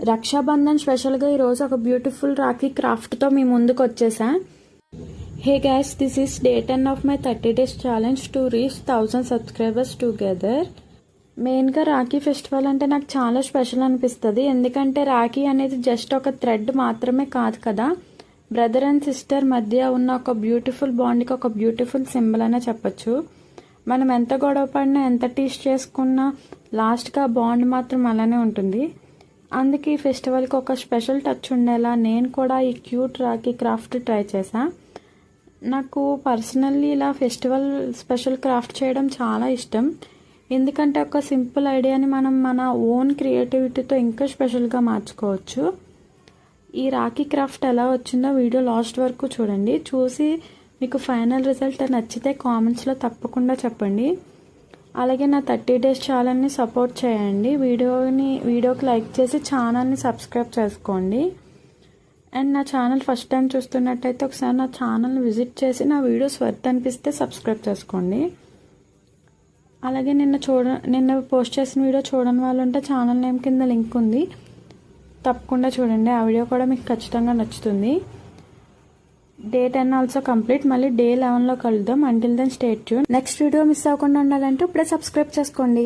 రక్షాబంధన్ స్పెషల్గా ఈరోజు ఒక బ్యూటిఫుల్ రాఖీ క్రాఫ్ట్తో మీ ముందుకు వచ్చేసా. Hey guys, this is day 10 of my 30 days challenge to reach 1000 subscribers together. మెయిన్గా రాఖీ ఫెస్టివల్ అంటే నాకు చాలా స్పెషల్ అనిపిస్తుంది. ఎందుకంటే రాఖీ అనేది జస్ట్ ఒక థ్రెడ్ మాత్రమే కాదు కదా, బ్రదర్ అండ్ సిస్టర్ మధ్య ఉన్న ఒక బ్యూటిఫుల్ బాండ్కి ఒక బ్యూటిఫుల్ సింబల్ అనే చెప్పచ్చు. మనం ఎంత గొడవ పడినా, ఎంత టీస్ చేసుకున్నా లాస్ట్గా బాండ్ మాత్రం అలానే ఉంటుంది. అందుకే ఈ ఫెస్టివల్కి ఒక స్పెషల్ టచ్ ఉండేలా నేను కూడా ఈ క్యూట్ రాఖీ క్రాఫ్ట్ ట్రై చేశా. నాకు పర్సనల్లీ ఇలా ఫెస్టివల్ స్పెషల్ క్రాఫ్ట్ చేయడం చాలా ఇష్టం. ఎందుకంటే ఒక సింపుల్ ఐడియాని మనం మన ఓన్ క్రియేటివిటీతో ఇంకా స్పెషల్గా మార్చుకోవచ్చు. ఈ రాఖీ క్రాఫ్ట్ ఎలా వచ్చిందో వీడియో లాస్ట్ వరకు చూడండి. చూసి మీకు ఫైనల్ రిజల్ట్ నచ్చితే కామెంట్స్లో తప్పకుండా చెప్పండి. అలాగే నా 30 days ఛానల్ని సపోర్ట్ చేయండి. వీడియోకి లైక్ చేసి ఛానల్ని సబ్స్క్రైబ్ చేసుకోండి. అండ్ నా ఛానల్ ఫస్ట్ టైం చూస్తున్నట్టయితే ఒకసారి నా ఛానల్ని విజిట్ చేసి నా వీడియోస్ వర్త్ అనిపిస్తే సబ్స్క్రైబ్ చేసుకోండి. అలాగే నిన్న పోస్ట్ చేసిన వీడియో చూడని వాళ్ళు ఉంటే ఛానల్ నేమ్ కింద లింక్ ఉంది, తప్పకుండా చూడండి. ఆ వీడియో కూడా మీకు ఖచ్చితంగా నచ్చుతుంది. Day 10 also complete. మళ్ళీ డే 11లో కలుద్దాం. Until then stay tune. Next video miss అవ్వకుండా ఉండాలంటే ఇప్పుడే సబ్స్క్రైబ్ చేసుకోండి.